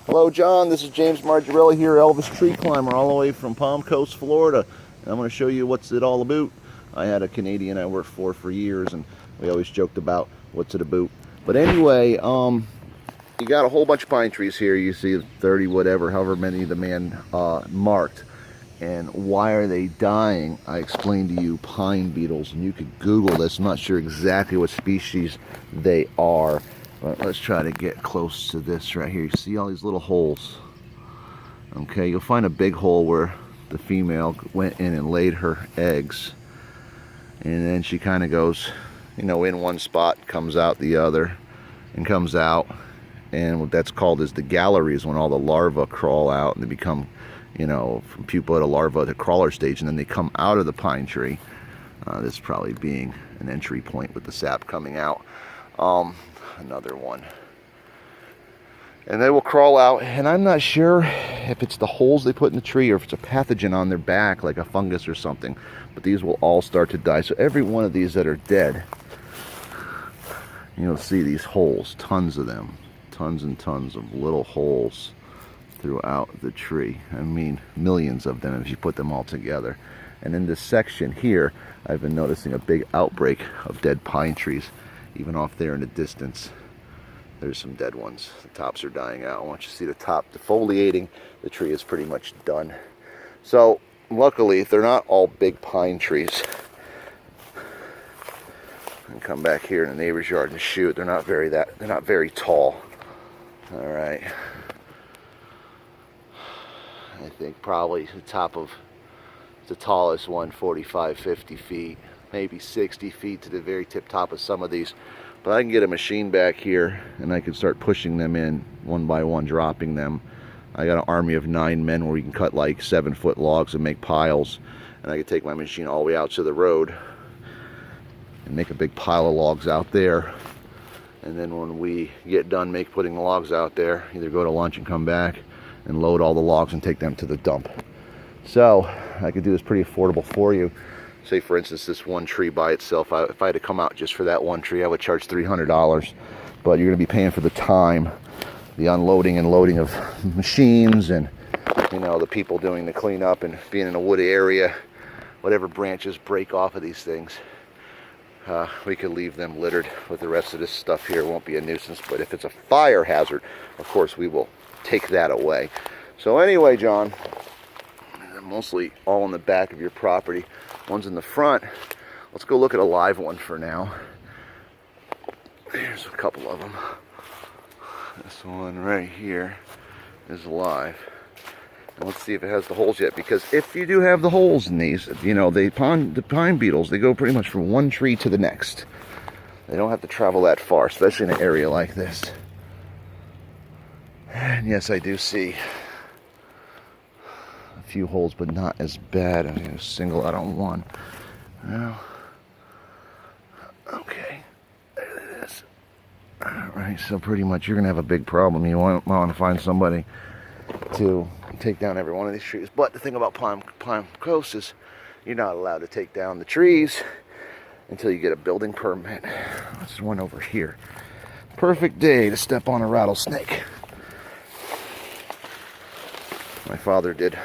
Hello, John. This is James Margarella here, Elvis Tree Climber, all the way from Palm Coast, Florida. And I'm going to show you what's it all about. I had a Canadian I worked for years, and we always joked about what's it about. But anyway, you got a whole bunch of pine trees here. You see 30, whatever, however many the man marked. And why are they dying? I explained to you pine beetles, and you could Google this. I'm not sure exactly what species they are. But let's try to get close to this right here. You see all these little holes? Okay, you'll find a big hole where the female went in and laid her eggs. And then she kind of goes, you know, in one spot, comes out the other, and comes out. And what that's called is the galleries, when all the larvae crawl out and they become, you know, from pupa to larva to crawler stage, and then they come out of the pine tree. This probably being an entry point with the sap coming out. Another one, and they will crawl out, and I'm not sure if it's the holes they put in the tree or if it's a pathogen on their back like a fungus or something, but these will all start to die. So every one of these that are dead, you'll see these holes, tons of them, tons and tons of little holes throughout the tree. I mean, millions of them if you put them all together. And in this section here, I've been noticing a big outbreak of dead pine trees. Even off there in the distance, there's some dead ones. The tops are dying out. I want you to see the top defoliating. The tree is pretty much done. So luckily, they're not all big pine trees. And come back here in the neighbor's yard and shoot. They're not very tall. All right. I think probably the top of the tallest one, 45, 50 feet. Maybe 60 feet to the very tip top of some of these. But I can get a machine back here and I can start pushing them in one by one, dropping them. I got an army of 9 men where you can cut like 7-foot logs and make piles. And I can take my machine all the way out to the road and make a big pile of logs out there. And then when we get done putting the logs out there, either go to lunch and come back and load all the logs and take them to the dump. So I could do this pretty affordable for you. Say, for instance, this one tree by itself, if I had to come out just for that one tree, I would charge $300. But you're going to be paying for the time, the unloading and loading of machines, and, you know, the people doing the cleanup and being in a wooded area. Whatever branches break off of these things, we could leave them littered with the rest of this stuff here. It won't be a nuisance. But if it's a fire hazard, of course, we will take that away. So anyway, John, mostly all in the back of your property. One's in the front. Let's go look at a live one for now. Here's a couple of them. This one right here is live. And let's see if it has the holes yet, because if you do have the holes in these, you know, the pine beetles, they go pretty much from one tree to the next. They don't have to travel that far, especially in an area like this. And yes, I do see few holes, but not as bad. I'm going to single out on one. Now, okay, there it is. Alright, so pretty much you're going to have a big problem. You want to find somebody to take down every one of these trees. But the thing about Palm Coast is you're not allowed to take down the trees until you get a building permit. There's one over here. Perfect day to step on a rattlesnake. My father did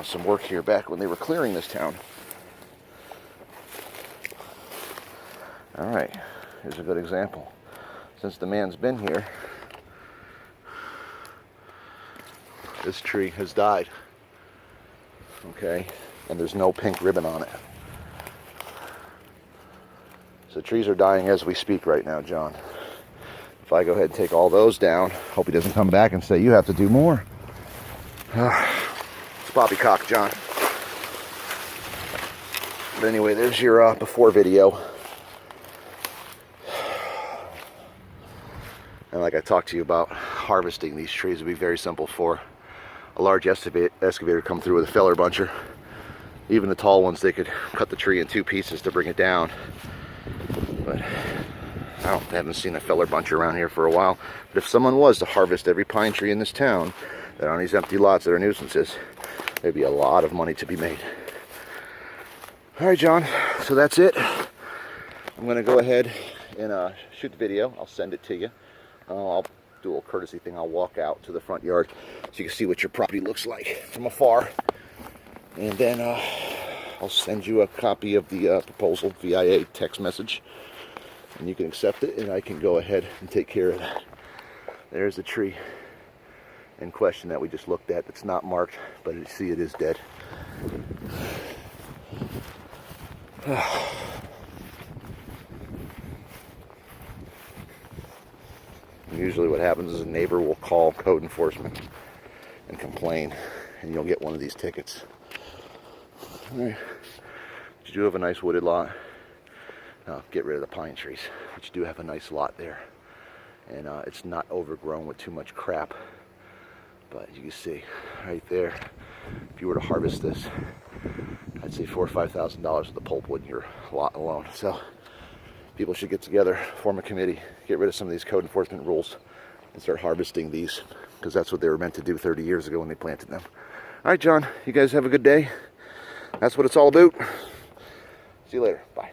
some work here back when they were clearing this town. Alright, here's a good example. Since the man's been here, this tree has died. Okay, and there's no pink ribbon on it. So trees are dying as we speak right now, John. If I go ahead and take all those down, hope he doesn't come back and say, you have to do more. Poppycock, John. But anyway, there's your before video. And like I talked to you about, harvesting these trees would be very simple. For a large excavator to come through with a feller buncher. Even the tall ones, they could cut the tree in 2 pieces to bring it down. But I haven't seen a feller buncher around here for a while. But if someone was to harvest every pine tree in this town that are on these empty lots that are nuisances, there'd be a lot of money to be made. All right, John, so that's it. I'm going to go ahead and shoot the video. I'll send it to you. I'll do a little courtesy thing. I'll walk out to the front yard so you can see what your property looks like from afar. And then I'll send you a copy of the proposal via text message. And you can accept it, and I can go ahead and take care of that. There's the tree in question that we just looked at. It's not marked, but you see it is dead. Usually what happens is a neighbor will call code enforcement and complain, and you'll get one of these tickets. All right. You do have a nice wooded lot. Now, get rid of the pine trees, but you do have a nice lot there. And it's not overgrown with too much crap. But you can see right there, if you were to harvest this, I'd say $4,000 or $5,000 of the pulpwood in your lot alone. So people should get together, form a committee, get rid of some of these code enforcement rules, and start harvesting these, because that's what they were meant to do 30 years ago when they planted them. All right, John, you guys have a good day. That's what it's all about. See you later. Bye.